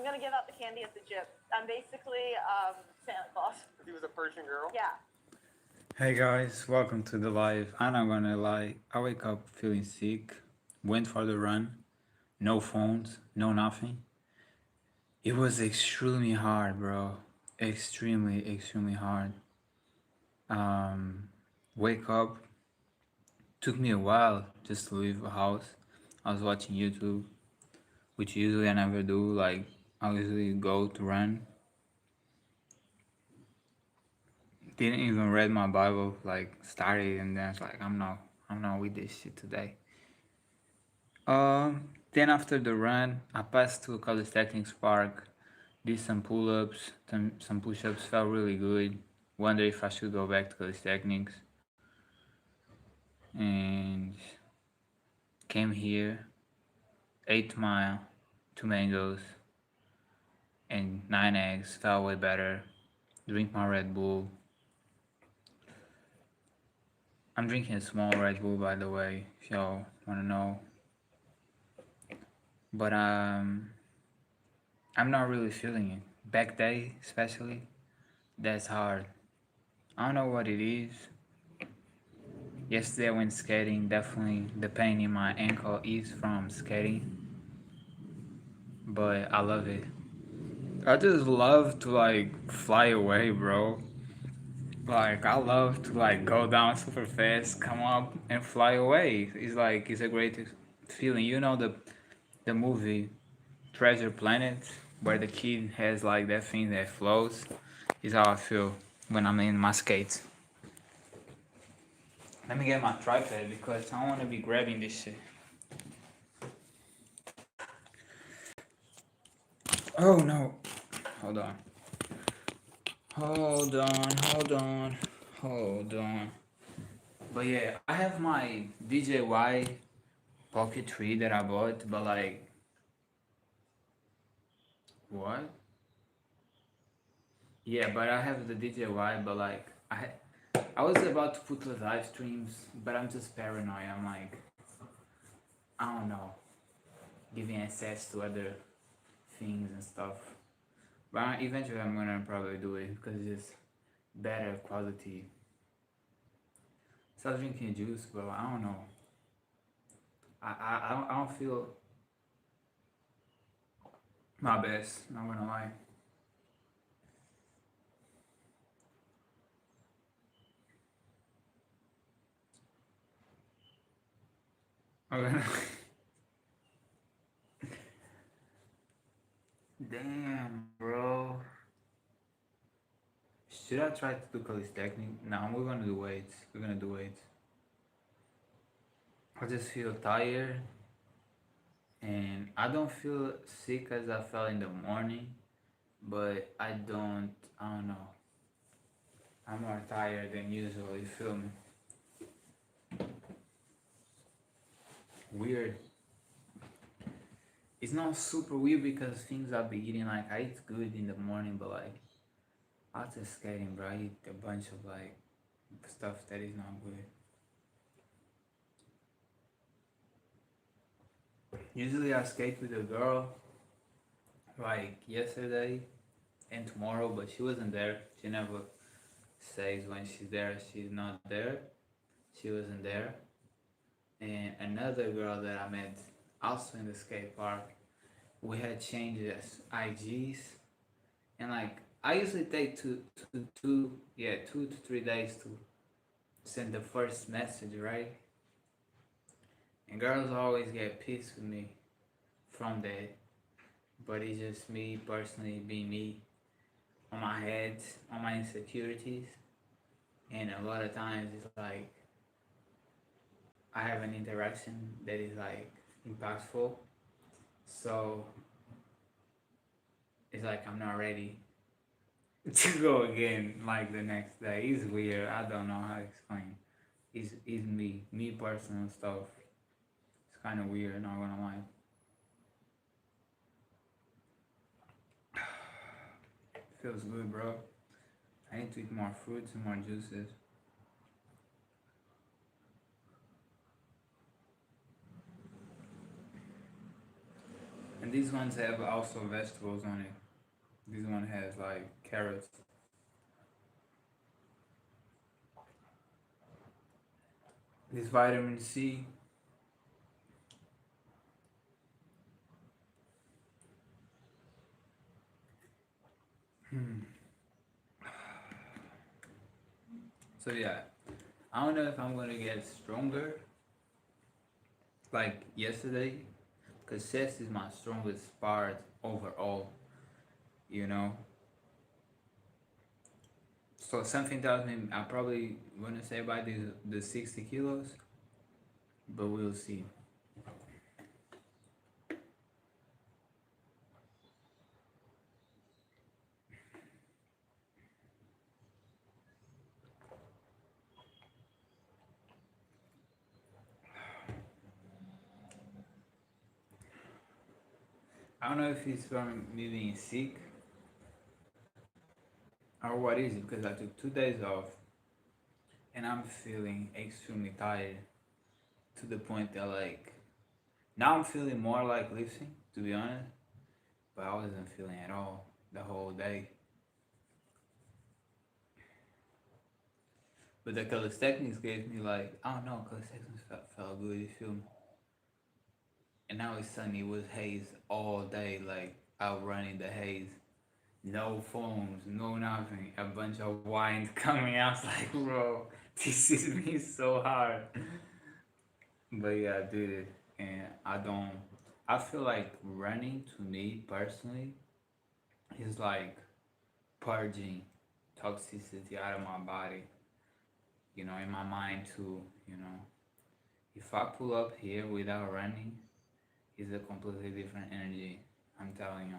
gonna give out the candy at the gym. I'm basically Santa Claus. He was a Persian girl. Yeah. Hey guys, welcome to the live. I'm not gonna lie, I wake up feeling sick, went for the run, no phones, no nothing. It was extremely hard, bro. Extremely hard. Um, Wake up, took me a while just to leave the house. I was watching YouTube, which usually I never do. Like, I usually go to run. Didn't even read my Bible, like, started and then it's like, I'm not with this shit today. Then after the run, I passed to a calisthenics park, did some pull-ups, some push-ups, felt really good. Wonder if I should go back to calisthenics. And came here, ate my 2 mangoes and 9 eggs, felt way better. Drink my Red Bull. I'm drinking a small Red Bull, by the way, if y'all wanna know. But I'm not really feeling it. Back day, especially, that's hard. I don't know what it is. Yesterday I went skating. Definitely the pain in my ankle is from skating, but I love it. I just love to like fly away, bro. Like I love to like go down super fast, come up and fly away. It's a great feeling. You know the movie Treasure Planet where the kid has like that thing that flows. Is how I feel when I'm in my skates. Let me get my tripod because I want to be grabbing this shit. Oh no. Hold on. Hold on. Hold on. Hold on. But yeah, I have my DJY Pocket 3 that I bought, but like, what? Yeah, but I have the DJY, but like, I was about to put the live streams, but I'm just paranoid. I'm like, I don't know, giving access to other things and stuff. But eventually I'm gonna probably do it because it's better quality. So I was drinking juice, but I don't know. I don't feel my best, not gonna lie. I'm gonna Damn, bro. Should I try to do calisthenics? No, we're gonna do weights. We're gonna do weights. I just feel tired and I don't feel sick as I felt in the morning, but I don't know. I'm more tired than usual, you feel me? Weird. It's not super weird because things I'll be eating, like I eat good in the morning, but like after skating, bro, I eat a bunch of like stuff that is not good. Usually I skate with a girl like yesterday and tomorrow, but she wasn't there. She never says when she's there, she's not there. She wasn't there. And another girl that I met also in the skate park, we had changed IGs, and like I usually take yeah, 2 to 3 days to send the first message, right? And girls always get pissed with me from that, but it's just me personally being me on my head, on my insecurities, and a lot of times it's like I have an interaction that is like impactful, so it's like I'm not ready to go again like the next day. It's weird. I don't know how to explain. It's me personal stuff. It's kind of weird. Not gonna lie. Feels good, bro. I need to eat more fruits and more juices. And these ones have also vegetables on it. This one has like carrots. This vitamin C. So yeah, I don't know if I'm gonna get stronger like yesterday, because chest is my strongest part overall, you know. So something tells me I probably gonna say by the 60 kilos, but we'll see. I don't know if it's from me being sick or what is it, because I took 2 days off and I'm feeling extremely tired to the point that like now I'm feeling more like lifting, to be honest, but I wasn't feeling at all the whole day. But the calisthenics gave me like, I don't know, calisthenics felt good, you feel me? And now it's sunny, it was haze all day, like out running the haze. No phones, no nothing, a bunch of wine coming out. I was like, bro, this is me so hard. But yeah, I did it. And I feel like running to me personally is like purging toxicity out of my body, in my mind too, you know. If I pull up here without running, it's a completely different energy. I'm telling you.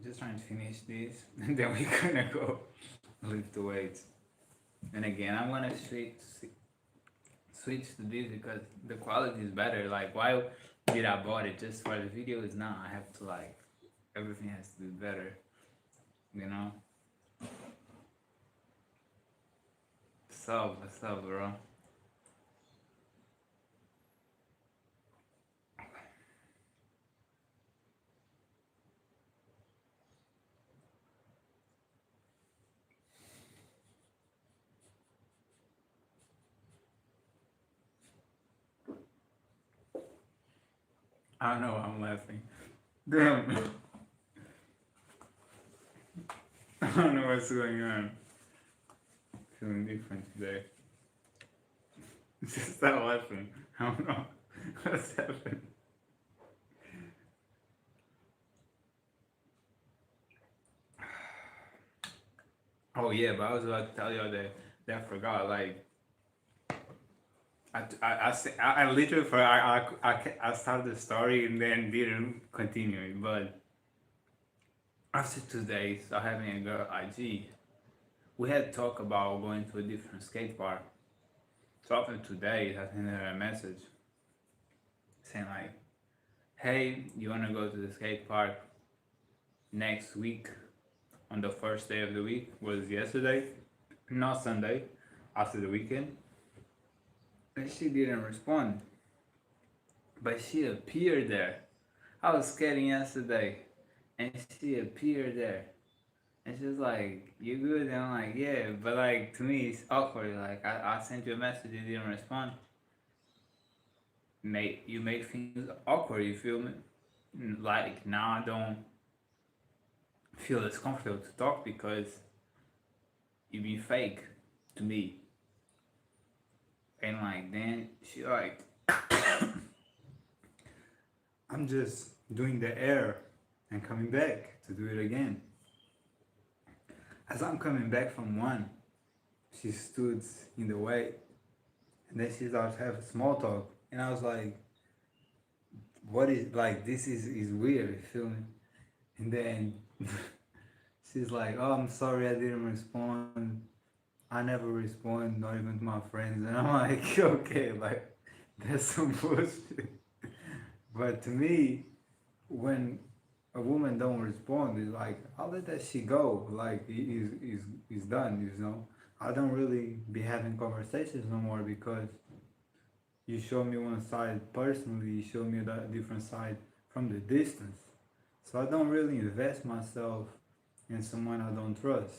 Just trying to finish this, and then we're gonna go lift the weights. And again, I'm gonna switch to this because the quality is better. Like, why did I bought it just for the video? Is now I have to like everything has to be better, you know. What's up, bro? I don't know why I'm laughing. Damn, I don't know what's going on. Feeling different today. Just stop laughing. I don't know what's happening. Oh yeah, but I was about to tell y'all that I forgot. Like I literally forgot. I started the story and then didn't continue it. But after 2 days of having a girl IG, we had talked about going to a different skate park. So after 2 days, I sent her a message saying like, "Hey, you wanna go to the skate park next week?" On the first day of the week was yesterday, not Sunday, after the weekend. And she didn't respond, but she appeared there. I was skating yesterday, and she appeared there. And she was like, "You good?" And I'm like, "Yeah," but like to me it's awkward. Like I sent you a message, you didn't respond. You make things awkward. You feel me? Like now I don't feel as comfortable to talk because you be fake to me. And like then she like, I'm just doing the air and coming back to do it again. As I'm coming back from one, she stood in the way, and then she started having small talk, and I was like, "What is like this is weird." You feel me? And then she's like, "Oh, I'm sorry, I didn't respond. I never respond, not even to my friends." And I'm like, "Okay, like that's some bullshit." But to me, when a woman don't respond, it's like I'll let that shit go. Like is done. You know, I don't really be having conversations no more because you show me one side personally, you show me the different side from the distance. So I don't really invest myself in someone I don't trust.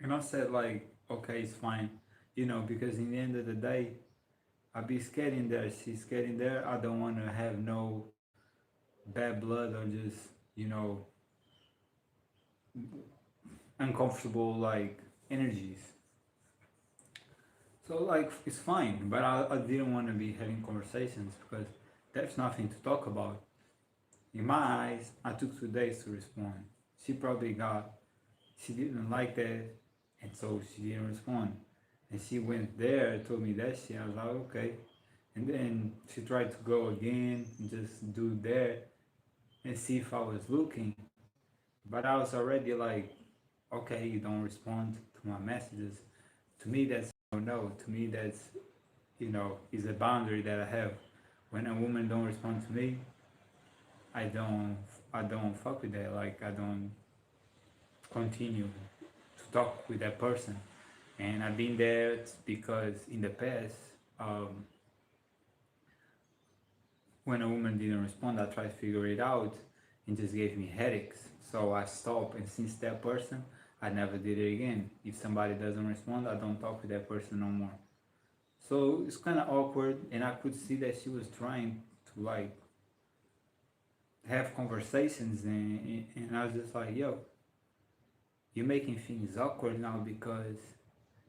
And I said like, okay, it's fine, you know, because in the end of the day, I be scared in there. She's scared in there. I don't want to have no bad blood or just, you know, uncomfortable like energies. So like it's fine, but I didn't want to be having conversations because there's nothing to talk about. In my eyes, I took 2 days to respond. She didn't like that, and so she didn't respond. And she went there and told me that shit. I was like, okay. And then she tried to go again and just do that and see if I was looking. But I was already like, okay, you don't respond to my messages. To me, that's no. To me, that's, you know, is a boundary that I have. When a woman don't respond to me, I don't I don't fuck with that. Like I don't continue to talk with that person. And I've been there because in the past, um, when a woman didn't respond, I tried to figure it out and just gave me headaches. So I stopped, and since that person, I never did it again. If somebody doesn't respond, I don't talk with that person no more. So it's kind of awkward, and I could see that she was trying to like have conversations, and I was just like, yo, you're making things awkward now because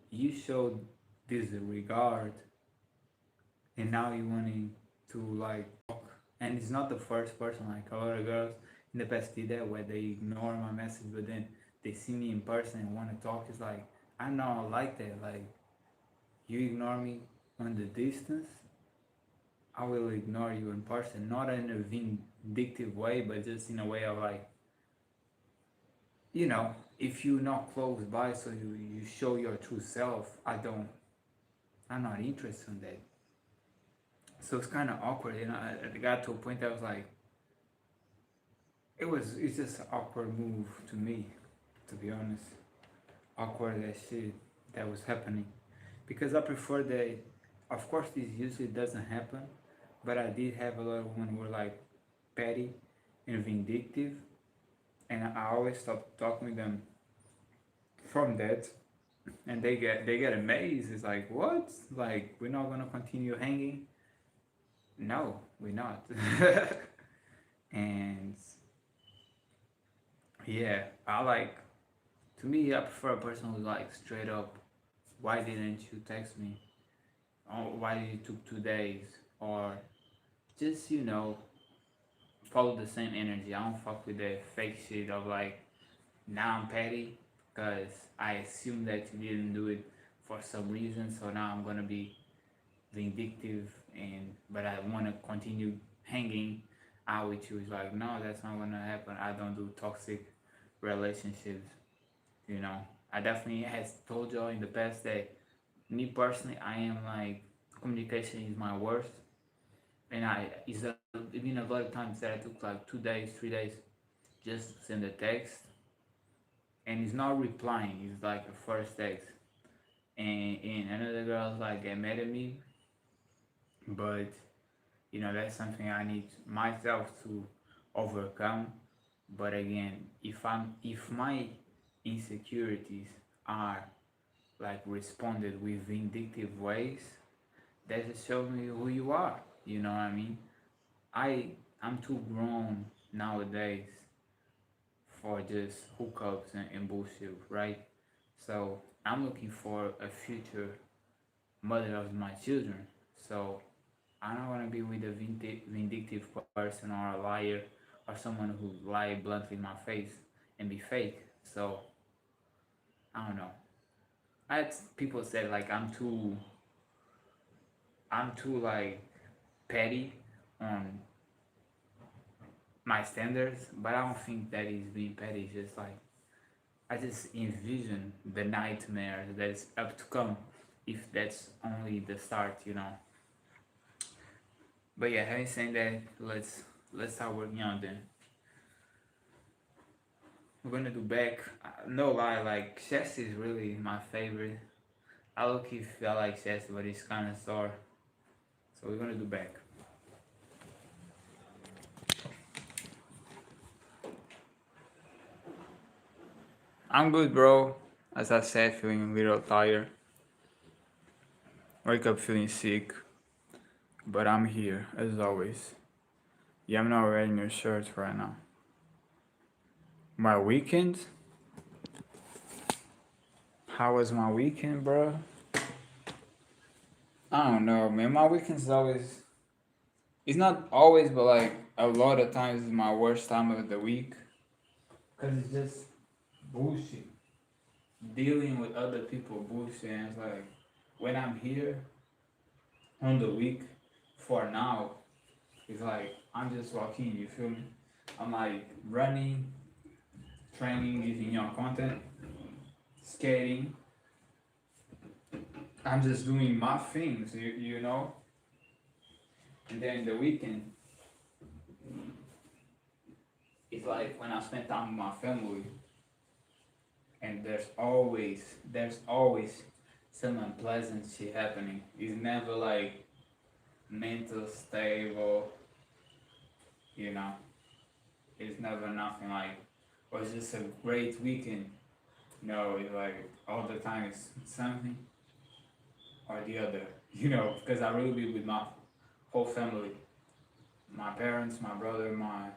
you showed this regard, and now you wanting to like talk. And it's not the first person. Like a lot of girls in the past did that where they ignore my message, but then they see me in person and want to talk. It's like I'm not like that. Like you ignore me on the distance, I will ignore you in person. Not in a vindictive way, but just in a way of like, you know, if you're not close by, so you show your true self. I'm not interested in that. So it's kind of awkward, and I got to a point that I was like, it's just an awkward move to me, to be honest. Awkward that shit that was happening, because I prefer that. Of course, this usually doesn't happen, but I did have a lot of women who were like petty and vindictive, and I always stopped talking with them from that, and they get amazed. It's like, what? Like we're not gonna continue hanging? No, we're not. And yeah, I like, to me, I prefer a person who's like straight up. Why didn't you text me? Or why did it took 2 days? Or just, you know, follow the same energy. I don't fuck with that fake shit of like, now I'm petty because I assume that you didn't do it for some reason, so now I'm gonna be vindictive, and but I want to continue hanging out with you. It's like, no, that's not gonna happen. I don't do toxic relationships. You know, I definitely has told y'all in the past that me personally, I am like, communication is my worst, and it's been a lot of times that I took like 2 days, 3 days just to send a text, and he's not replying. It's like a first text, and another girl's like get mad at me, but you know that's something I need myself to overcome. But again, if my insecurities are like responded with vindictive ways, that just shows me who you are. You know what I mean? I I'm too grown nowadays for just hookups and bullshit, right? So I'm looking for a future mother of my children. So I don't want to be with a vindictive person or a liar or someone who lie bluntly in my face and be fake. So I don't know. People said like I'm too like petty on my standards, but I don't think that is being petty. It's just like I just envision the nightmare that's up to come if that's only the start, you know. But yeah, having said that, let's start working on then. We're gonna do back. No lie, like chest is really my favorite. I low key feel like chest, but it's kind of sore. So we're gonna do back. I'm good, bro. As I said, feeling a little tired. Wake up feeling sick, but I'm here as always. Yeah, I'm not wearing your shirt right now. My weekend? How was my weekend, bro? I don't know, man. My weekend's always. It's not always, but like a lot of times, is my worst time of the week. Cause it's just bullshit. Dealing with other people bullshit. And it's like when I'm here on the week for now, it's like I'm just walking. You feel me? I'm like running, training, giving you content, skating. I'm just doing my things, you know. And then the weekend, it's like when I spend time with my family, and there's always some unpleasant shit happening. It's never like mental stable, you know. It's never nothing like, or it's just a great weekend. No, it's like all the time it's something or the other, you know, because I really be with my whole family, my parents, my brother, my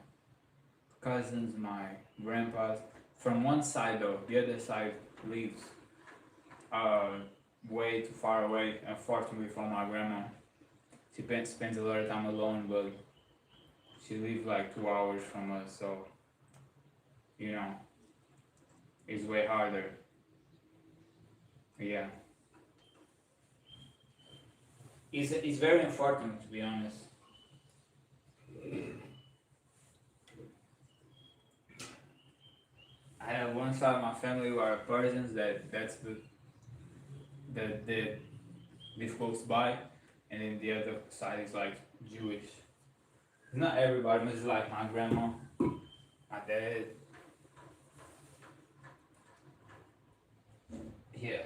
cousins, my grandpas. From one side though, the other side lives uh, way too far away, unfortunately, from my grandma. She spends a lot of time alone, but she lives like 2 hours from us, so you know, it's way harder. Yeah, it's very important to be honest. I have one side of my family who are Persians that live close by, and then the other side is like Jewish. Not everybody, but it's like my grandma, my dad. Yeah.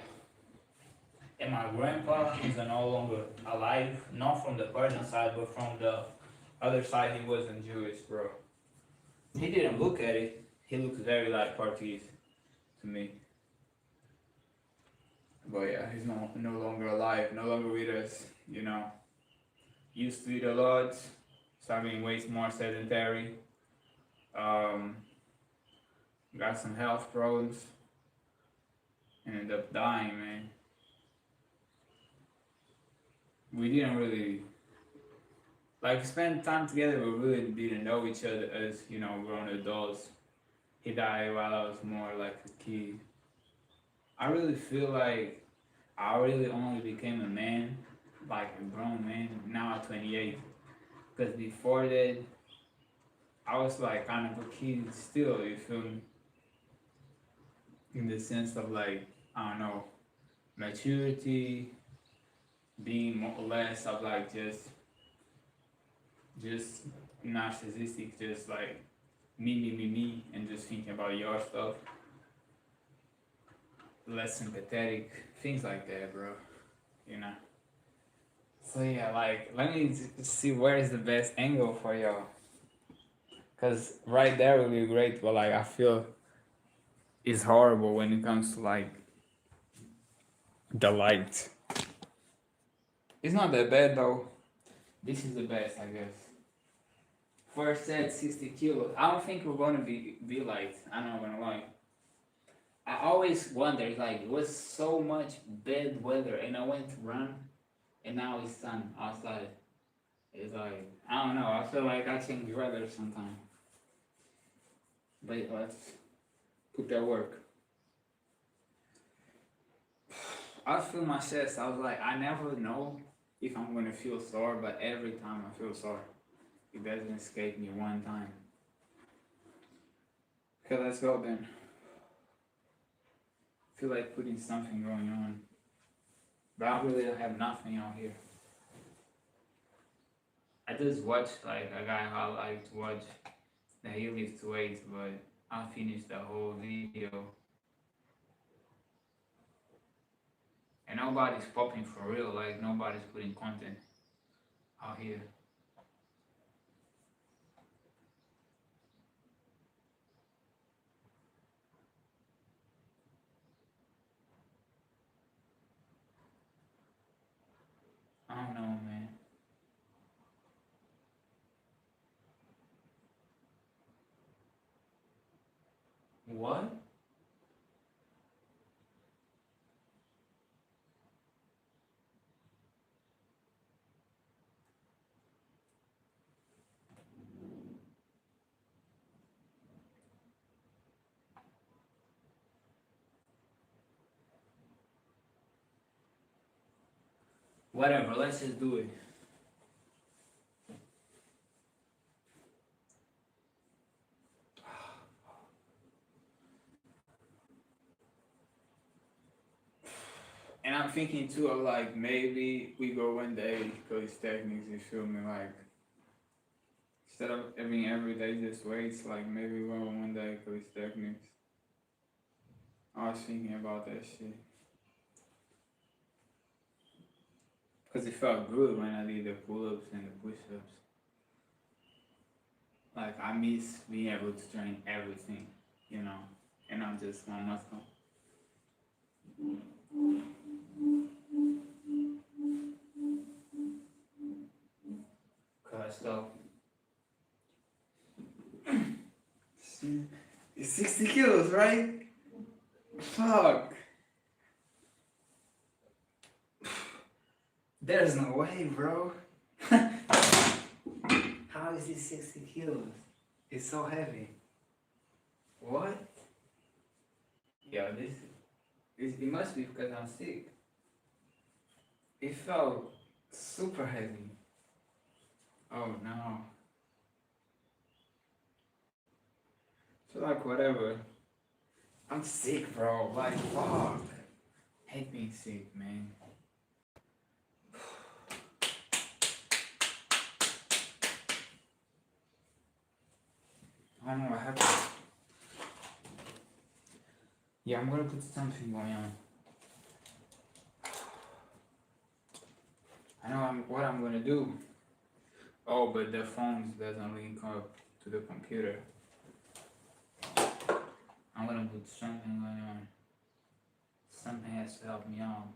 And my grandpa is no longer alive, not from the Persian side, but from the other side. He wasn't Jewish, bro. He didn't look at it. He looks very like Portuguese to me. But yeah, he's no longer alive, no longer with us. You know, used to eat a lot, started being way more sedentary. Um, got some health problems, and ended up dying, man. We didn't really like spend time together, but really didn't know each other as grown adults. He died while I was more like a kid. I really feel like I really only became a man, like a grown man, now at 28. Because before that, I was like kind of a kid still, you feel me? In the sense of like, I don't know, maturity, being more less of like just narcissistic, just like me, and just thinking about your stuff. Less sympathetic, things like that, bro. You know. So yeah, like let me see where is the best angle for y'all. Cause right there would be great, but like I feel it's horrible when it comes to like the light. It's not that bad though. This is the best, I guess. First set 60 kilos. I don't think we're gonna be light. I'm not gonna lie. I always wondered, like, it was so much bad weather, and I went to run, and now it's sun outside. It's like, I don't know, I feel like I change weather sometimes. But let's put that work. I feel my chest, I was like, I never know if I'm gonna feel sore, but every time I feel sore. It doesn't escape me one time. Okay, let's go then. Feel like putting something going on. But I really have nothing out here. I just watched like a guy who I like to watch that he lifts weights, but I finished the whole video and nobody's popping for real. Like nobody's putting content out here. I don't know, man. What? Whatever. Let's just do it. And I'm thinking too of like maybe we go one day because techniques, you feel me? Like instead of having every day just weights, like maybe we go one day because techniques. I was thinking about that shit. Because it felt good when I did the pull ups and the push ups. Like I miss being able to train everything, you know, and I'm just one muscle. Cause though, it's 60 kilos, right? Fuck. There's no way, bro. How is this 60 kilos? It's so heavy. What? Yeah, it must be because I'm sick. It felt super heavy. Oh no. So like whatever. I'm sick, bro. Like fuck. Hate being sick, man. I don't know what happened. Yeah, I'm gonna put something going on. I know what I'm gonna do. Oh, but the phone doesn't link up to the computer. I'm gonna put something going on. Something has to help me out.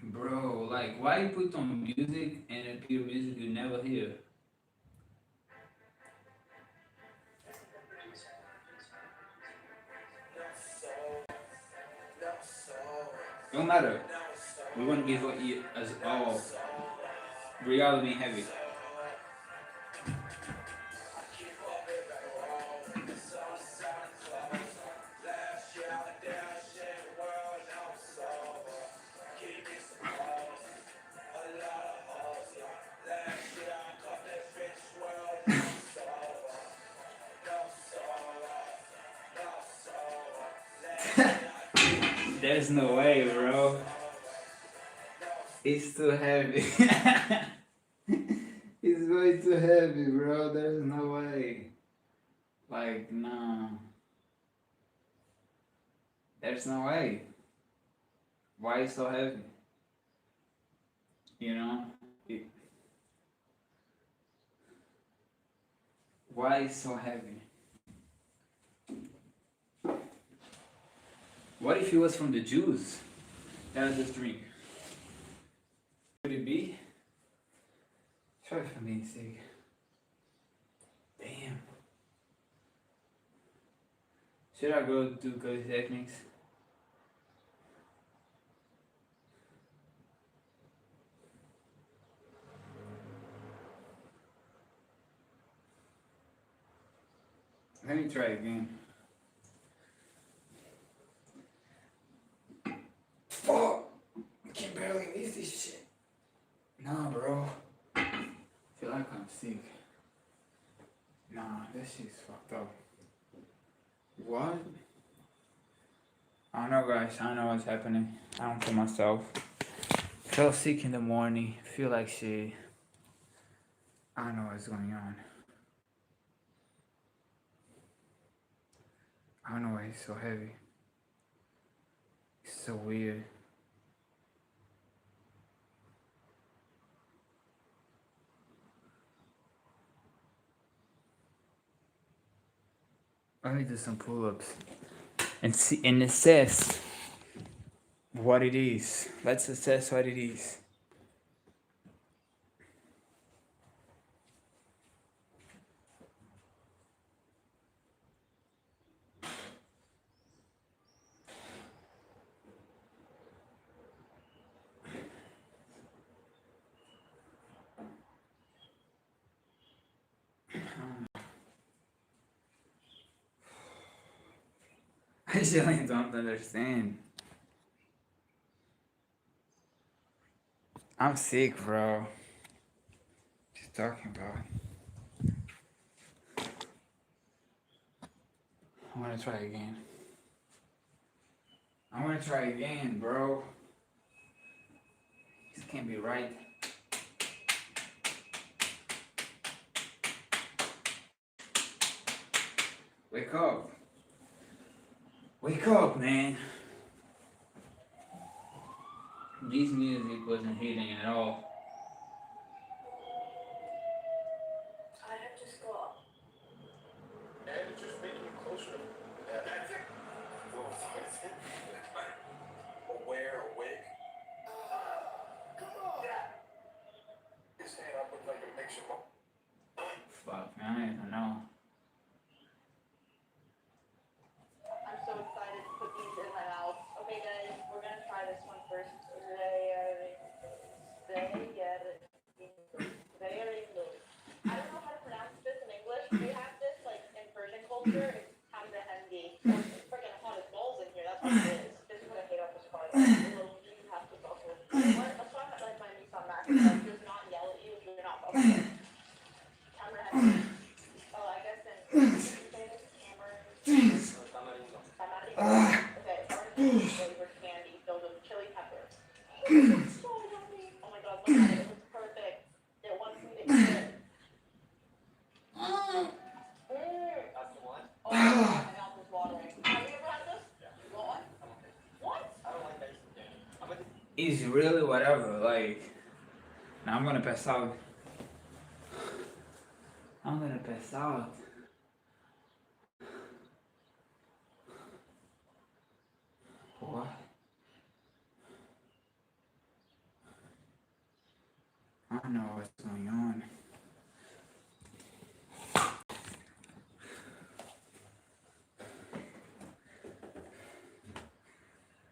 Bro, like, why you put on music and then pure music you never hear? Don't matter. We want to give us all reality heavy. There's no way, bro. It's too heavy. It's way too heavy, bro. There's no way. Like, no. There's no way. Why is so heavy? You know? Why is so heavy? What if it was from the juice that I just drink? Could it be? Sorry for being sick. Damn. Should I go do good techniques? Let me try again. Fuck! I can barely lift this shit. Nah, bro. I feel like I'm sick. Nah, that shit's fucked up. What? I don't know, guys. I don't know what's happening. I don't feel myself. Feel sick in the morning. Feel like shit. I don't know what's going on. I don't know why it's so heavy. It's so weird. Let me do some pull-ups and see and assess what it is. Let's assess what it is. I really don't understand. I'm sick, bro. What you talking about? I wanna try again. I wanna try again, bro. This can't be right. Wake up. Wake up, man. This music wasn't hitting at all. I have to score. And it just making you closer. Yeah, that's it. Well, it's it. Aware, awake. Come on. Yeah. His hand up look like it makes you more. Fuck, man, I don't even know. I'm so excited to put these in my mouth. Okay, guys, we're gonna try this one first. I don't know how to pronounce this in English. We have this like in Persian culture. It's hamdahendi. It's freaking hot as balls in here. That's what it is. This is what I hate about this car. You have to talk to it. That's why I like my Nissan Max. Like, does not yell at you if you're not talking to it. Hamdahendi. Oh, I guess then. Tamarindo. Okay, orange flavored candy filled with chili pepper. So yummy. Oh my god, look at it. It looks perfect. It wants me to eat it. That's the one? Oh my god, my mouth is watering. Have you ever had this? Yeah. What? What? I don't like ice cream. I'm a It's really whatever, like. Now I'm gonna pass out. I'm gonna pass out. What? I don't know what's going on.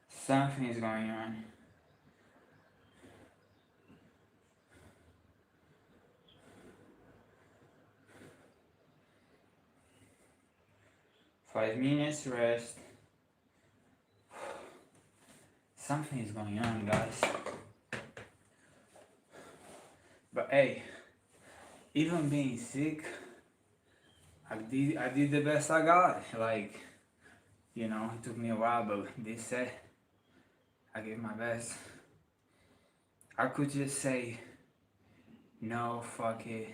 Something is going on. Five minutes rest. Something is going on, guys. But hey, even being sick, I did the best I got. Like, you know, it took me a while, but this said I gave my best. I could just say no, fuck it,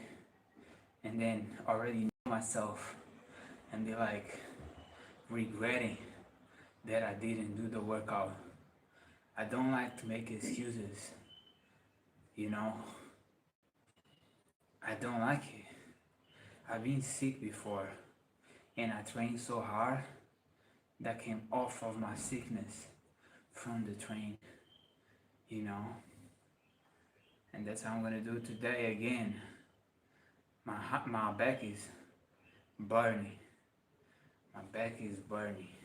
and then already know myself and be like regretting that I didn't do the workout. I don't like to make excuses, you know. I don't like it. I've been sick before and I trained so hard that came off of my sickness from the train, you know. And that's how I'm gonna do today again. My back is burning. My back is burning.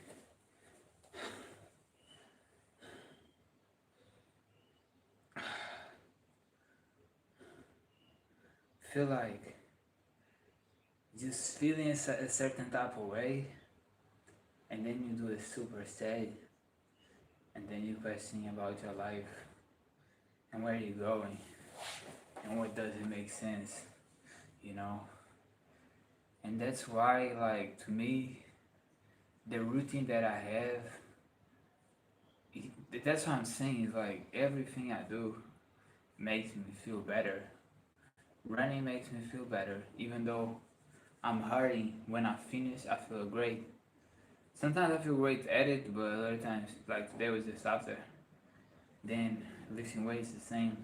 Feel like just feeling a certain type of way, and then you do a super sad, and then you question about your life and where you're going and what doesn't make sense, you know. And that's why, like, to me, the routine that I have that's what I'm saying. Is like everything I do makes me feel better. Running makes me feel better, even though I'm hurting. When I finish, I feel great. Sometimes I feel great at it, but other times, like today was just after. Then lifting weights the same.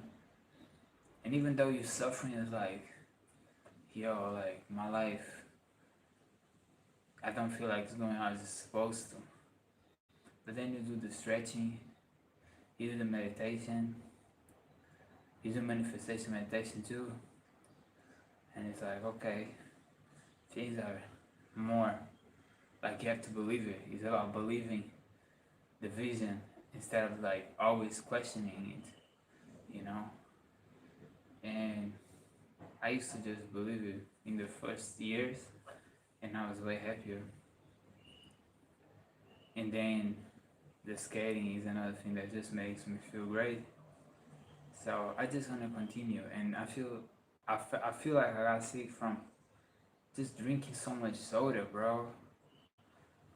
And even though you're suffering, it's like, yo, like my life, I don't feel like it's going how it's supposed to. But then you do the stretching, you do the meditation, you do manifestation meditation too, and it's like, okay, things are more like you have to believe it. It's about believing the vision instead of like always questioning it, you know? And I used to just believe it in the first years, and I was way happier. And then the skating is another thing that just makes me feel great. So I just want to continue, and I feel like I got sick from just drinking so much soda, bro.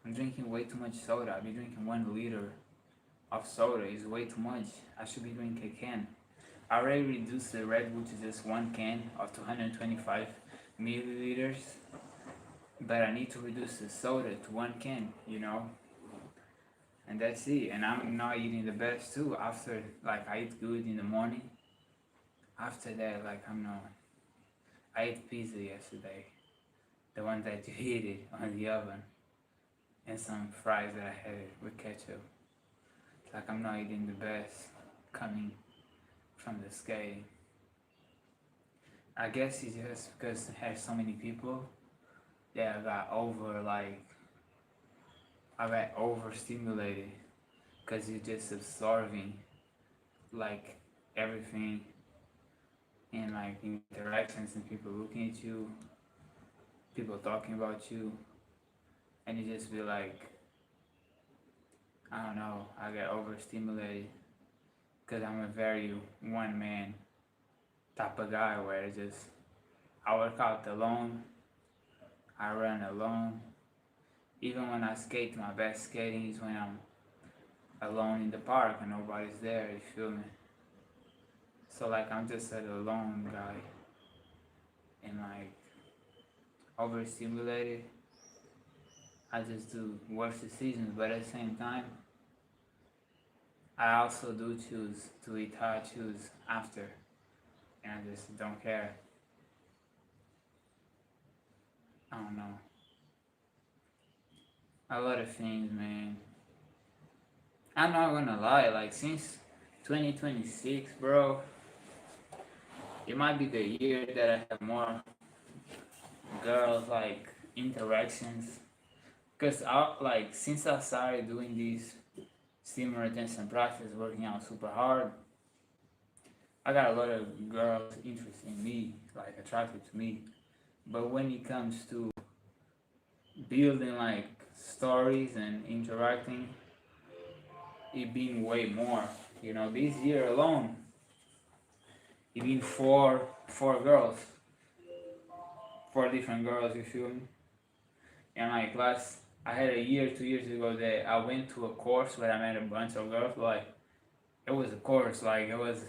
I'm drinking way too much soda. I be drinking 1 liter of soda. Is way too much. I should be drinking a can. I already reduced the Red Bull to just 1 can of 225 milliliters, but I need to reduce the soda to 1 can, you know? And that's it. And I'm not eating the best too. After, like, I eat good in the morning. After that, like, I'm not. I ate pizza yesterday, the one that you heated on the oven, and some fries that I had with ketchup. Like, I'm not eating the best coming from the skating. I guess it's just because it has so many people that I got overstimulated because you're just absorbing like everything and like interactions and people looking at you, people talking about you, and you just be like, I don't know, I get overstimulated because I'm a very one man type of guy where it's just I work out alone, I run alone. Even when I skate, my best skating is when I'm alone in the park and nobody's there, you feel me? So like I'm just an alone guy and like overstimulated. I just do worse decisions, but at the same time, I also do choose to eat how I choose after, and I just don't care. I don't know. A lot of things, man. I'm not gonna lie, like since 2026, bro, it might be the year that I have more girls like interactions. Cause I like since I started doing these steam retention practice, working out super hard, I got a lot of girls interested in me, like attracted to me. But when it comes to building like stories and interacting, it been way more. You know, this year alone, it been four girls, 4 different girls. You feel me? And like I had a year, 2 years ago that I went to a course where I met a bunch of girls. Like it was a course, like it was,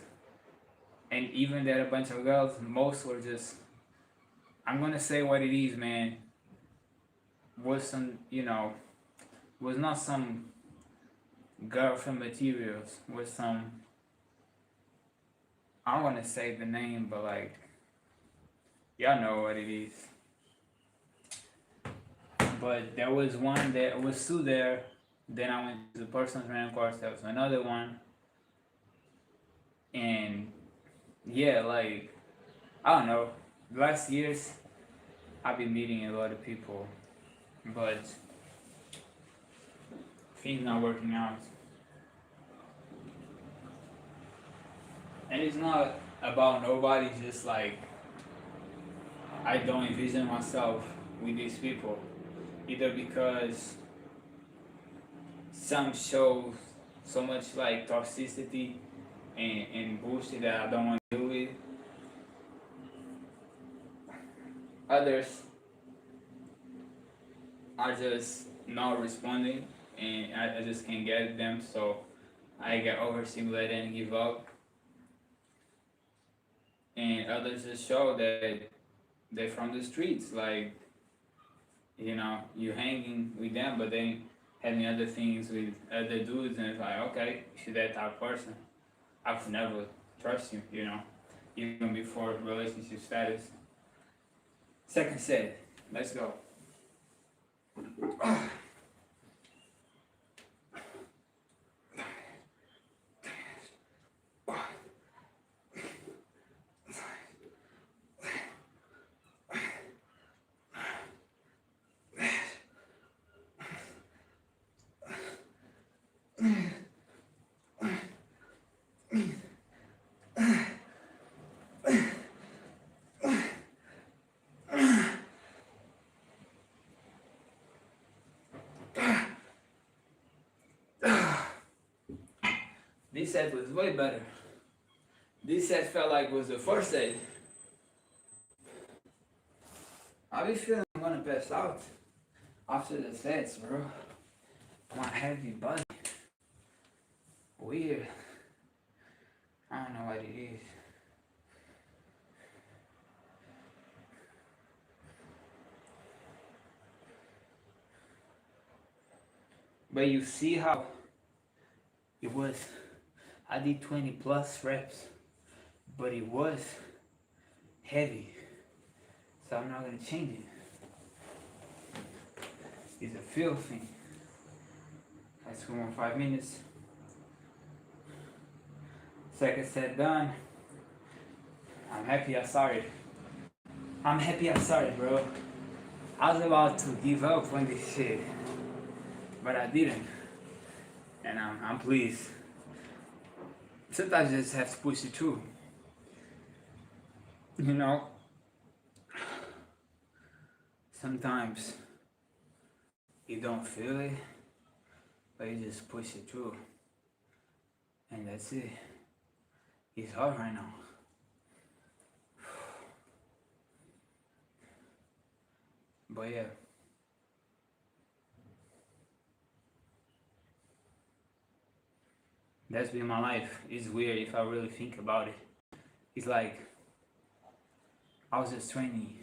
and even that a bunch of girls, most were just. I'm gonna say what it is, man. Was some, was not some girlfriend materials. Was some. I don't wanna say the name, but like, y'all know what it is. But there was one that was still there. Then I went to the personal training course. There was another one, and yeah, like I don't know. Last years, I've been meeting a lot of people, but things not working out. And it's not about nobody. Just like I don't envision myself with these people, either because some show so much like toxicity and bullshit that I don't want to deal with. Others are just not responding and I just can't get them. So I get overstimulated and give up. And others just show that they're from the streets, like, you hanging with them, but they having other things with other dudes, and it's like, okay, you're that type of person. I could never trust you, even before relationship status. Second set, let's go. This set was way better. This set felt like it was the first set. I be feeling I'm gonna pass out after the sets, bro. My heavy body. Weird. I don't know what it is. But you see how it was. I did 20 plus reps, but it was heavy. So I'm not gonna change it. It's a feel thing. That's 2 more 5 minutes. Second set done. I'm happy I started. I'm happy I started, bro. I was about to give up on this shit, but I didn't. And I'm pleased. Sometimes you just have to push it through. Sometimes you don't feel it, but you just push it through. And that's it. It's hard right now. But yeah. That's been my life. It's weird if I really think about it. It's like I was just training,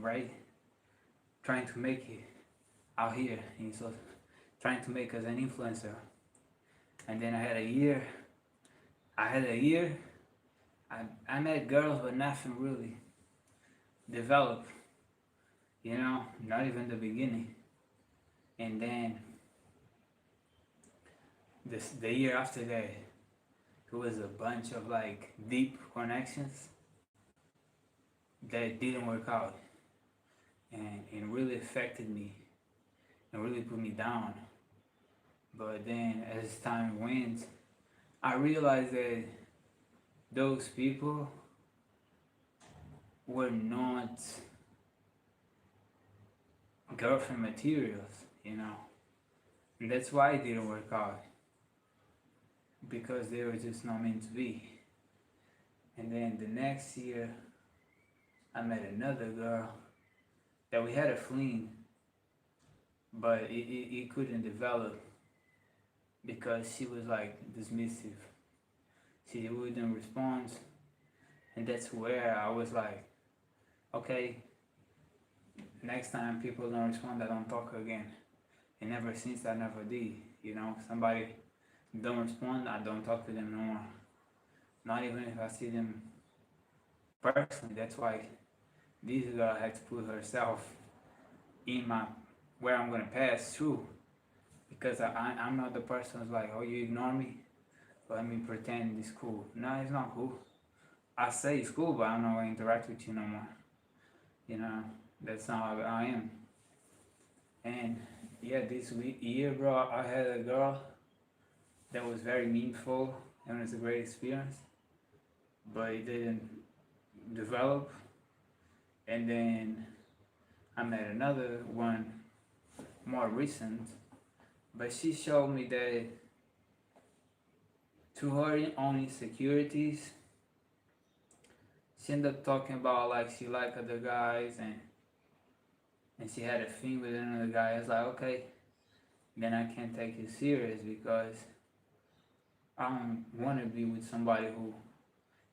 right? Trying to make it out here, and so trying to make us an influencer. And then I had a year. I met girls, but nothing really developed. Not even the beginning. And then the year after that, it was a bunch of like deep connections that didn't work out, and it really affected me and really put me down. But then as time went, I realized that those people were not girlfriend materials, and that's why it didn't work out, because they were just not meant to be. And then the next year I met another girl that we had a fling, but it couldn't develop because she was like dismissive. She wouldn't respond, and that's where I was like, okay, next time people don't respond, I don't talk again. And ever since I never did. Somebody don't respond, I don't talk to them no more. Not even if I see them personally. That's why this girl had to put herself in where I'm gonna pass through, because I'm not the person who's like, oh, you ignore me, let me pretend it's cool. No, it's not cool. I say it's cool, but I'm not gonna interact with you no more. That's not how I am. And yeah, this year, bro, I had a girl that was very meaningful and it was a great experience, but it didn't develop. And then I met another one more recent, but she showed me that to her own insecurities, she ended up talking about like she liked other guys and she had a thing with another guy. I was like, okay, then I can't take you serious because I don't want to be with somebody who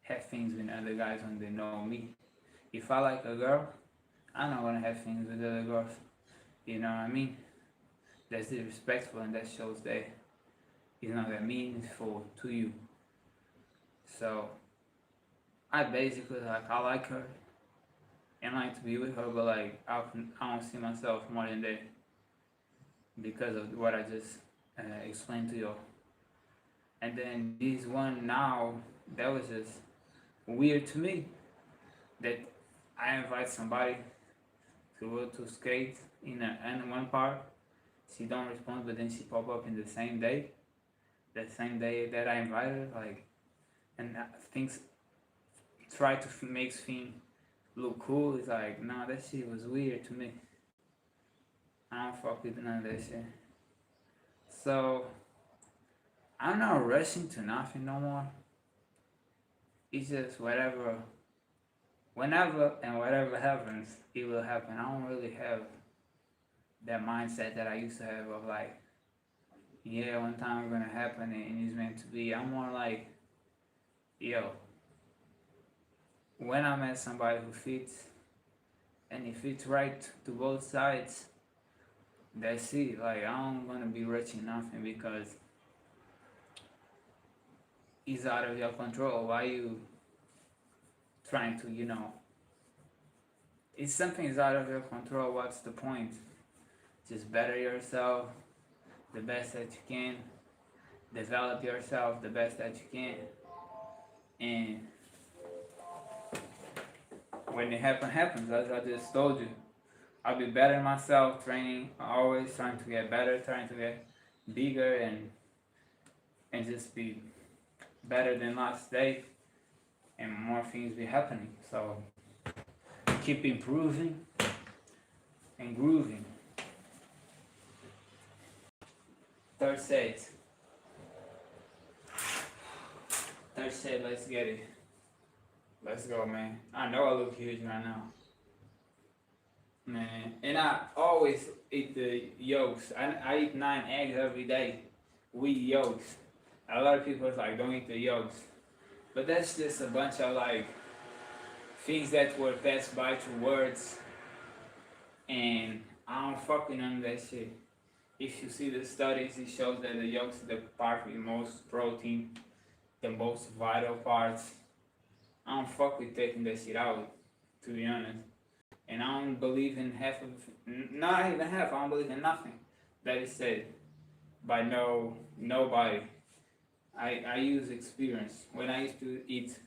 have things with other guys when they know me. If I like a girl, I'm not gonna have things with other girls. You know what I mean? That's disrespectful and that shows that it's not that meaningful to you. So I basically like I like her and like to be with her, but like I don't see myself more than that because of what I just explained to you. And then this one now that was just weird to me that I invite somebody to go to skate in one park. She don't respond, but then she pop up in the same day that I invited, like, and things try to make things look cool. It's like, nah, that shit was weird to me. I don't fuck with none of that shit. So I'm not rushing to nothing no more. It's just whenever and whatever happens, it will happen. I don't really have that mindset that I used to have of like, yeah, one time it's gonna happen and it's meant to be. I'm more like, yo, when I met somebody who fits and it fits right to both sides, that's it. Like I'm gonna be rushing nothing because it's out of your control. Why you trying to, if something is out of your control, what's the point? Just better yourself the best that you can, develop yourself the best that you can, and when it happens, as I just told you. I'll be better myself, training, always trying to get better, trying to get bigger and just be better than last day and more things be happening. So keep improving and grooving. Third set. Let's get it. Let's go, man. I know I look huge right now. Man, and I always eat the yolks. I eat 9 eggs every day. Wheat yolks. A lot of people is like, don't eat the yolks. But that's just a bunch of like things that were passed by through words. And I don't fuck with none of that shit. If you see the studies, it shows that the yolks is the part with most protein, the most vital parts. I don't fuck with taking that shit out, to be honest. And I don't believe in not even half, I don't believe in nothing that is said by nobody. I use experience. When I used to eat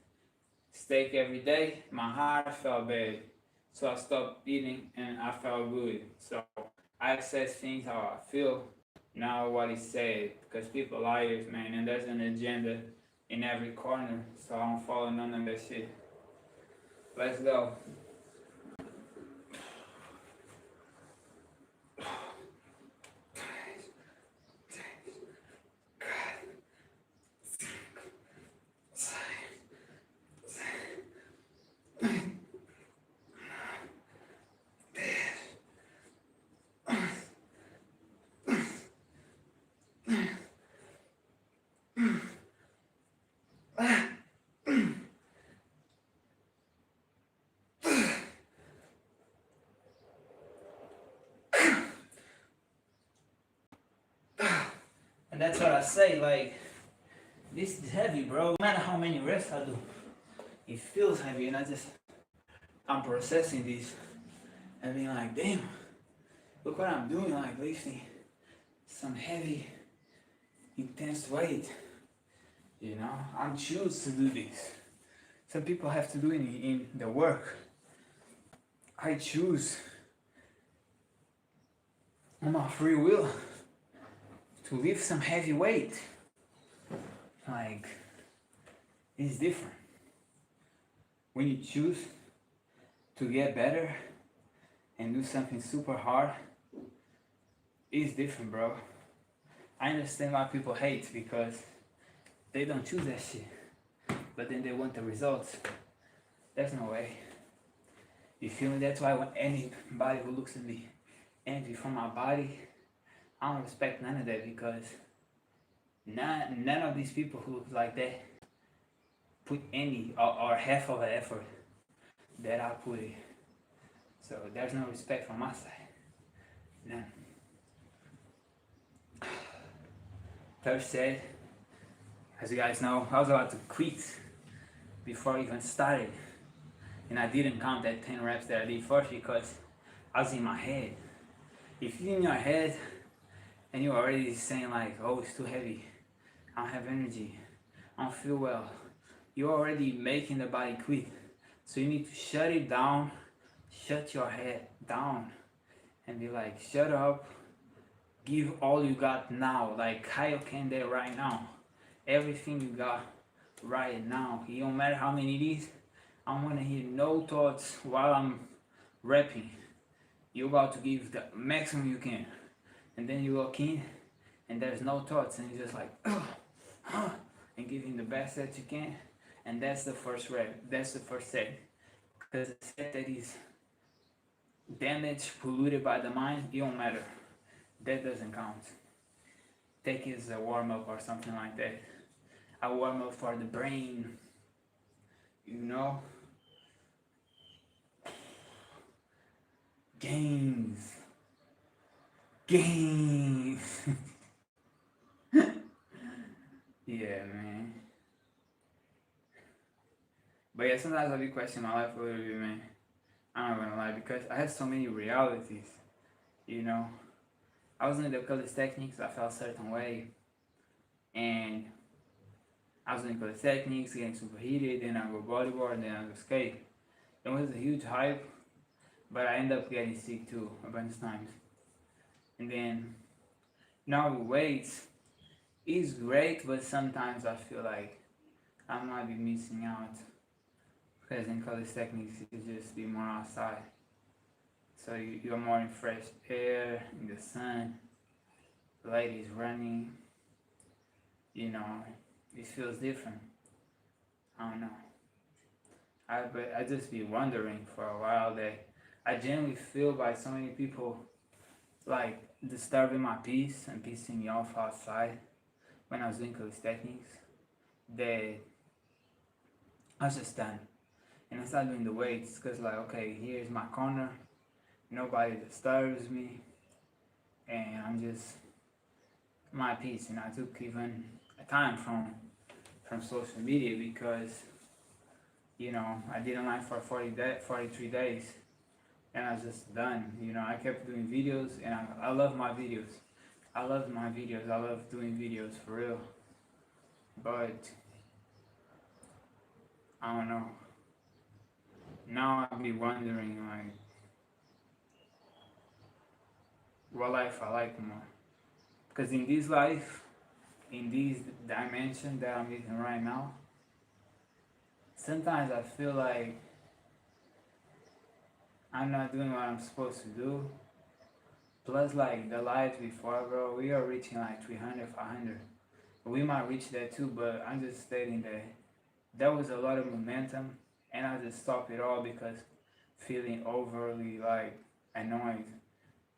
steak every day, my heart felt bad. So I stopped eating and I felt good. So I access things how I feel, not what is said. Because people liars, man, and there's an agenda in every corner. So I don't follow none of that shit. Let's go. And that's what I say, like, this is heavy, bro. No matter how many reps I do, it feels heavy, and I'm processing this and being like, damn, look what I'm doing, like lifting some heavy, intense weight. I'm choose to do this. Some people have to do it in the work. I choose on my free will to lift some heavy weight. Like, it's different. When you choose to get better and do something super hard, it's different, bro. I understand why people hate because they don't choose that shit, but then they want the results. There's no way. You feel me? That's why when anybody who looks at me envy from my body, I don't respect none of that because none of these people who look like that put any or half of the effort that I put in. So there's no respect from my side. None. Third set, as you guys know, I was about to quit before I even started. And I didn't count that 10 reps that I did first because I was in my head. If you're in your head and you're already saying like, oh, it's too heavy, I don't have energy, I don't feel well, you're already making the body quit. So you need to shut it down, shut your head down and be like, shut up, give all you got now, like Kaioken there right now. Everything you got right now. It don't matter how many it is. I want to hear no thoughts while I'm rapping. You're about to give the maximum you can. And then you walk in and there's no thoughts and you're just like, and giving the best that you can. And that's the first rep. That's the first set. Because the set that is damaged, polluted by the mind, it don't matter. That doesn't count. Take it as a warm-up or something like that. A warm-up for the brain, you know? Gains. Yeah, man. But yeah, sometimes I be questioning my life a little bit, man. I'm not gonna lie, because I have so many realities, you know? I was in the colors techniques, I felt a certain way, and I was in colors techniques, getting superheated, then I go bodyboard, and then I go skate. It was a huge hype, but I ended up getting sick too, a bunch of times. And then, now with weights, it's great, but sometimes I feel like I might be missing out. Because in colors techniques, you just be more outside. So you're more in fresh air, in the sun, the light is running, you know, it feels different. I don't know. But I just be wondering for a while that I genuinely feel by so many people like disturbing my peace and pissing me off outside when I was doing calisthenics that I was just done. And I started doing the weights because like, okay, here's my corner, nobody disturbs me, and I'm just my peace. And I took even a time from social media because, you know, I didn't like for 43 days and I was just done. You know, I kept doing videos and I love my videos. I love my videos. I love doing videos for real. But I don't know. Now I be wondering like what life I like more. Because in this life, in this dimension that I'm living right now, sometimes I feel like I'm not doing what I'm supposed to do. Plus, like the lives before, bro, we are reaching like 300, 500. We might reach that too, but I'm just stating that there was a lot of momentum, and I just stopped it all because feeling overly like annoyed.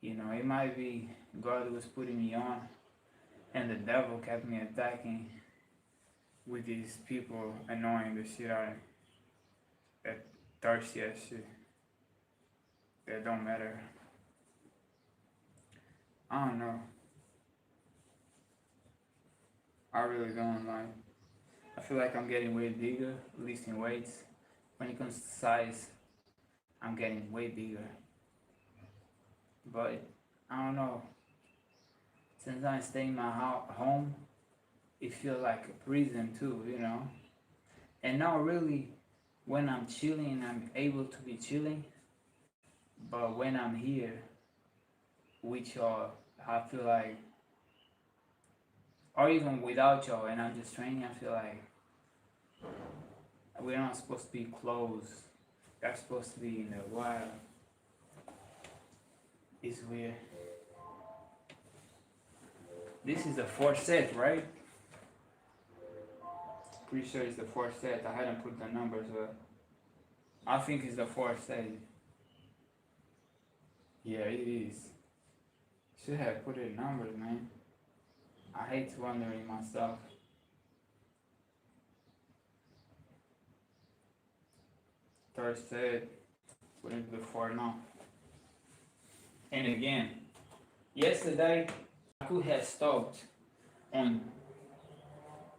You know, it might be God who was putting me on, and the devil kept me attacking with these people annoying the shit out of me. That thirsty ass shit. That don't matter. I don't know. I really don't like. I feel like I'm getting way bigger, at least in weights. When it comes to size, I'm getting way bigger. But I don't know. Since I stay in my home, it feels like a prison too, you know. And now really, when I'm chilling, I'm able to be chilling. But when I'm here with y'all, I feel like, or even without y'all, and I'm just training, I feel like we're not supposed to be close. They're supposed to be in the wild. It's weird. This is the fourth set, right? Pretty sure it's the fourth set. I hadn't put the numbers up. I think it's the fourth set. Yeah, it is. Should have put it in numbers, man. I hate wondering myself. Thursday, put it before now. And again, yesterday I could have stopped on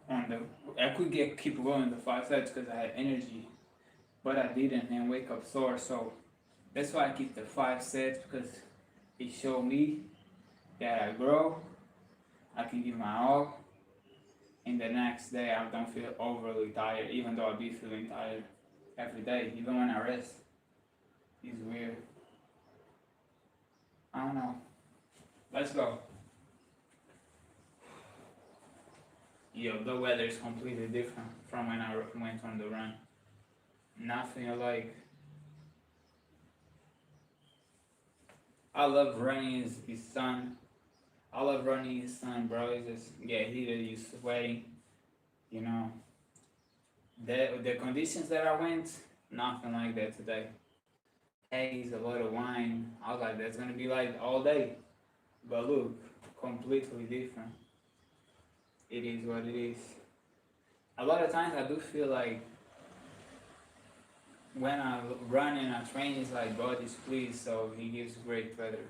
the. I could keep going the 5 sets because I had energy, but I didn't and wake up sore. So that's why I keep the 5 sets because it showed me that I grow. I can give my all, and the next day I don't feel overly tired, even though I be feeling tired every day, even when I rest. It's weird. I don't know. Let's go. Yo, the weather is completely different from when I went on the run. Nothing like. I love running in sun. I love running in sun, bro. It's just get heated, you sweating. You know. The conditions that I went, nothing like that today. Haze, a lot of wine. I was like, that's gonna be like all day. But look, completely different. It is what it is. A lot of times I do feel like when I run and I train, it's like God is pleased, so He gives great weather.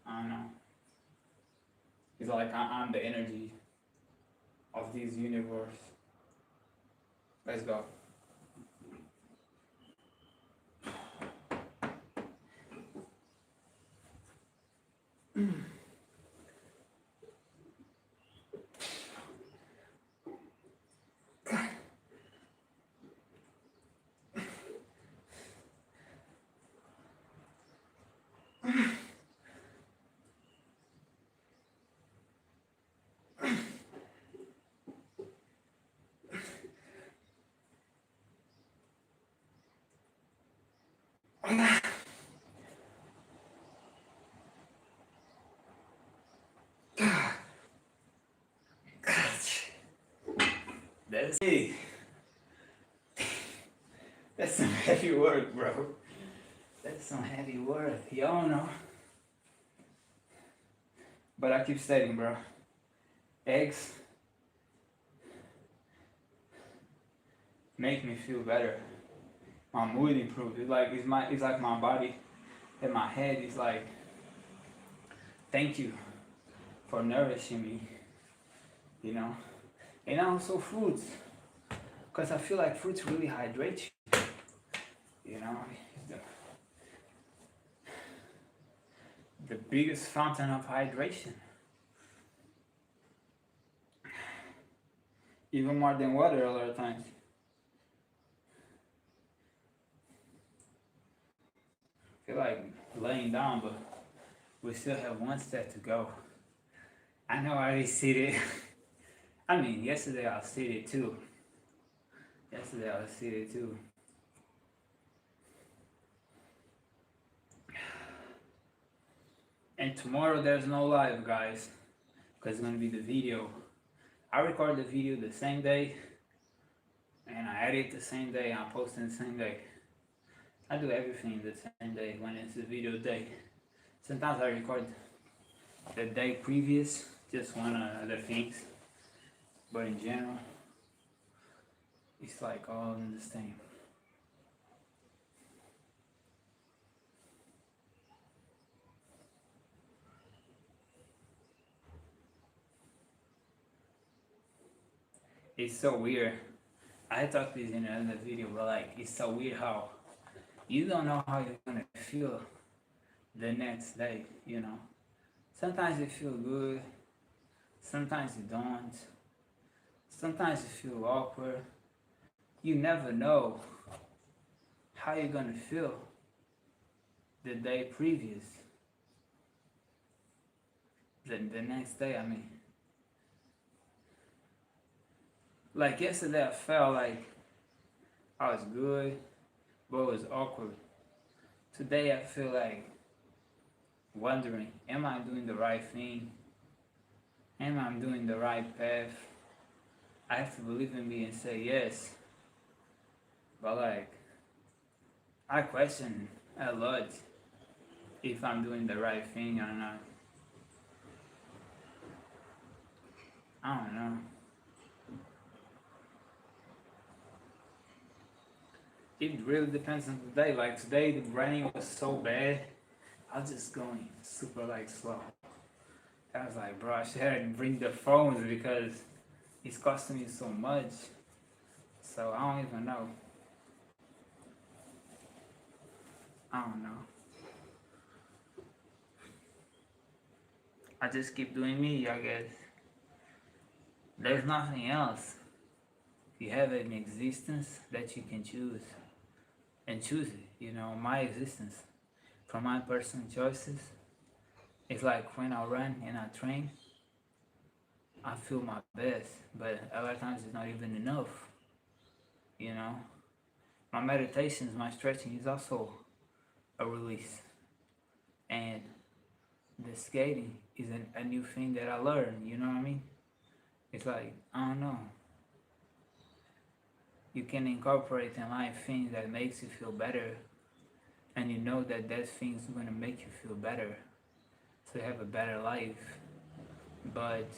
I don't know. It's like I'm the energy of this universe. Let's go. That's it. That's some heavy work, bro. That's some heavy work. Y'all know. But I keep saying, bro. Eggs make me feel better. My mood improves. It's like my body and my head is like, thank you for nourishing me. You know? And also fruits. Because I feel like fruits really hydrate you. You know? The biggest fountain of hydration. Even more than water a lot of times. I feel like laying down, but we still have one set to go. I know I already seated. I mean, yesterday I was seated too. And tomorrow there's no live, guys, because it's gonna be the video. I record the video the same day, and I edit the same day, and I post it the same day. I do everything the same day when it's the video day. Sometimes I record the day previous, just one other things, but in general, it's like all in the same. It's so weird. I talked this in another video, but like, it's so weird how you don't know how you're gonna feel the next day, you know. Sometimes you feel good, sometimes you don't. Sometimes you feel awkward. You never know how you're gonna feel the day previous. The next day, I mean. Like yesterday, I felt like I was good, but it was awkward. Today, I feel like wondering, am I doing the right thing? Am I doing the right path? I have to believe in me and say yes. But like, I question a lot if I'm doing the right thing or not. I don't know. It really depends on the day. Like today, the running was so bad. I was just going super like slow. I was like, bro, I should have bring the phones because it's costing me so much. So I don't even know. I don't know. I just keep doing me, I guess. There's nothing else. You have an existence that you can choose and choose it. You know, my existence from my personal choices. It's like when I run and I train, I feel my best, but a lot of times it's not even enough. You know, my meditations, my stretching is also a release, and the skating is a new thing that I learned. You know what I mean? It's like I don't know. You can incorporate in life things that makes you feel better, and you know that that thing's gonna make you feel better, so you have a better life. But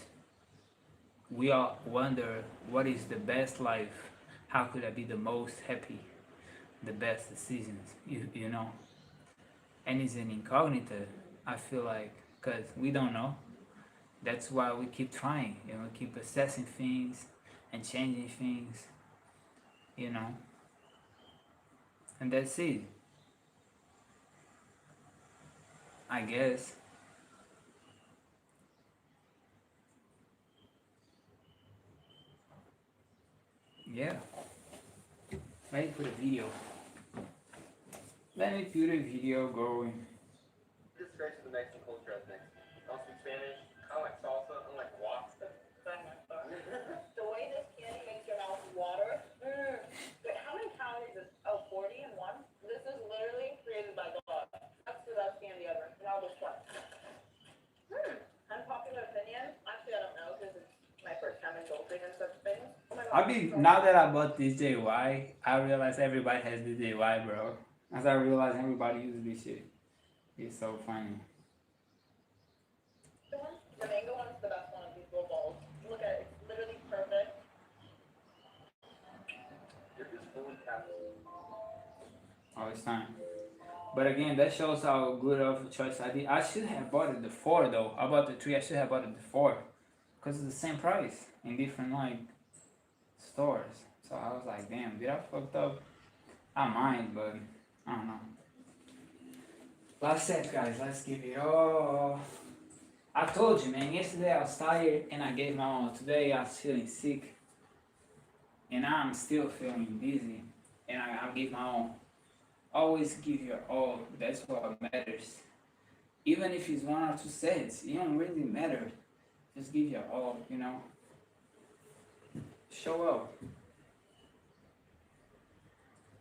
we all wonder what is the best life? How could I be the most happy? The best decisions, you know? And it's an incognito, I feel like, because we don't know. That's why we keep trying, you know, keep assessing things and changing things, you know? And that's it, I guess. Yeah. Let me put a video. Let me put a video going. Describes the Mexican culture as Mexican. I'll speak Spanish, kind of like salsa, and like guac. The way this candy makes your mouth water. Wait, how many calories is? Oh, 40 in one? This is literally created by God. That's the best candy ever. And I'll just try. Unpopular opinion? Actually, I don't know because it's my first time indulging in such things. Oh my God. I mean, now that I bought this JY, I realize everybody has the JY, bro. As I realize everybody uses this shit. It's so funny. The mango one's the best one of these little balls. Look at it. It's literally perfect. It is fully caffeine. All this time. But again, that shows how good of a choice I did. I should have bought it the 4 though. I bought the 3, I should have bought it the 4. Because it's the same price in different like stores. So I was like, damn, did I fucked up? I might, but I don't know. Last set, guys, let's give it all. I told you, man, yesterday I was tired and I gave my all. Today I was feeling sick and I'm still feeling dizzy and I give my all. Always give your all, that's what matters. Even if it's 1 or 2 sets, it don't really matter. Just give your all, you know. Show up.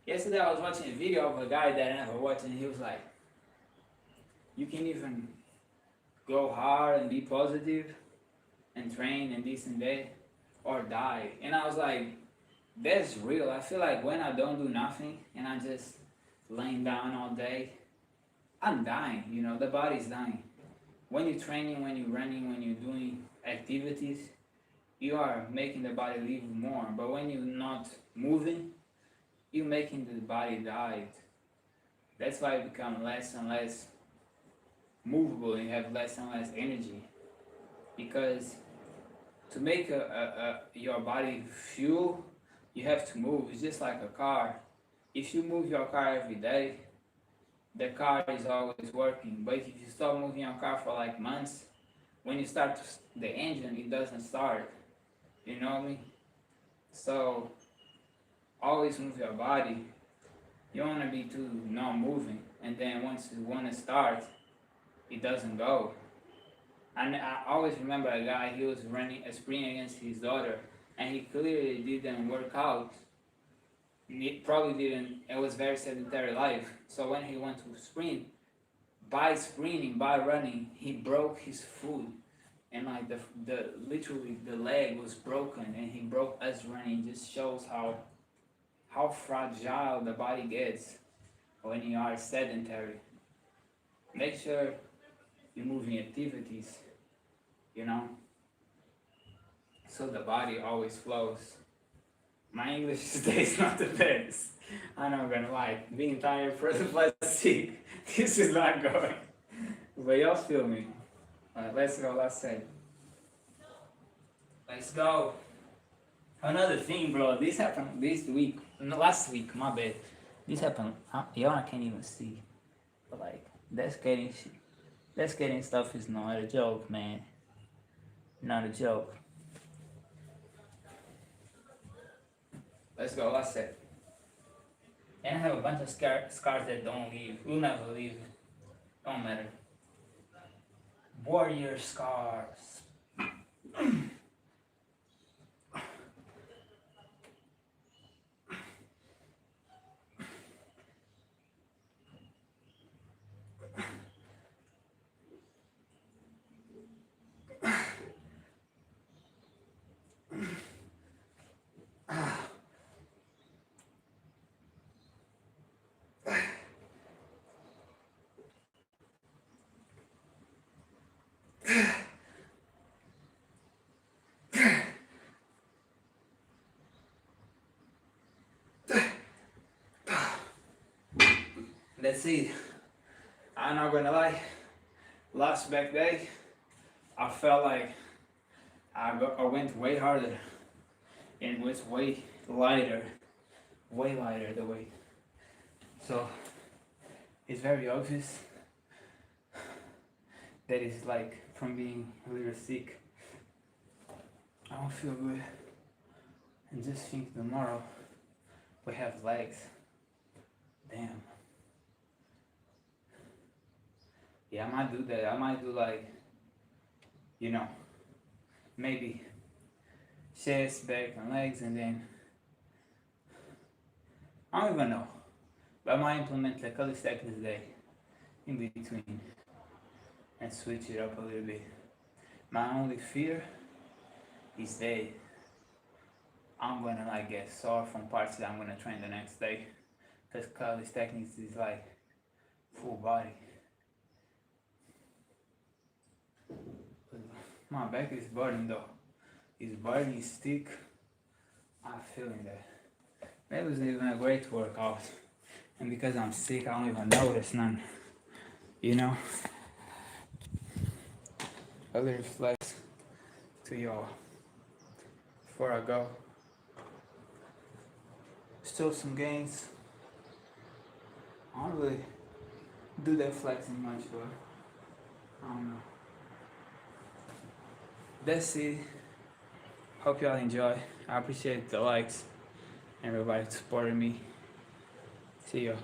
Yesterday I was watching a video of a guy that I never watched and he was like, you can even go hard and be positive and train and this and that or die. And I was like, that's real. I feel like when I don't do nothing and I just laying down all day, I'm dying, you know, the body's dying. When you're training, when you're running, when you're doing activities, you are making the body live more. But when you're not moving, you're making the body die. That's why you become less and less movable and you have less and less energy. Because to make your body fuel, you have to move. It's just like a car. If you move your car every day, the car is always working. But if you stop moving your car for like months, when you start the engine, it doesn't start. You know what I mean? So always move your body. You don't want to be too not moving, and then once you want to start, it doesn't go. And I always remember a guy, he was running a sprint against his daughter, and he clearly didn't work out. He probably didn't, it was very sedentary life. So when he went to sprint, by sprinting, by running, he broke his foot. And like the literally the leg was broken and he broke us running. It just shows how fragile the body gets when you are sedentary. Make sure you're moving activities, you know. so the body always flows. My English today is not the best. I'm not gonna lie. Being tired for the plastic, this is not going. But y'all feel me. Alright, let's go. Let's say. Let's go. Another thing, bro. This happened this week. No, last week. My bad. This happened. Y'all can't even see. But like, that skating stuff is not a joke, man. Not a joke. Let's go. Let's say. And I have a bunch of scars that don't leave. Will never leave. Don't matter. Warrior scars. That's it. I'm not gonna lie. Last back day, I felt like I went way harder and it was way lighter the weight. So it's very obvious that it's like from being a little sick. I don't feel good. And just think tomorrow we have legs. Damn. Yeah, I might do that. I might do like, maybe chest, back, and legs, and then I don't even know. But I might implement like calisthenics day in between and switch it up a little bit. My only fear is that I'm gonna like get sore from parts that I'm gonna train the next day, because calisthenics is like full body. My back is burning though. It's burning, it's thick. I'm feeling that. That was even a great workout. And because I'm sick, I don't even notice none. You know? A little flex to y'all before I go. Still some gains. I don't really do that flexing much, but I don't know. That's it. Hope y'all enjoy. I appreciate the likes and everybody supporting me. See y'all.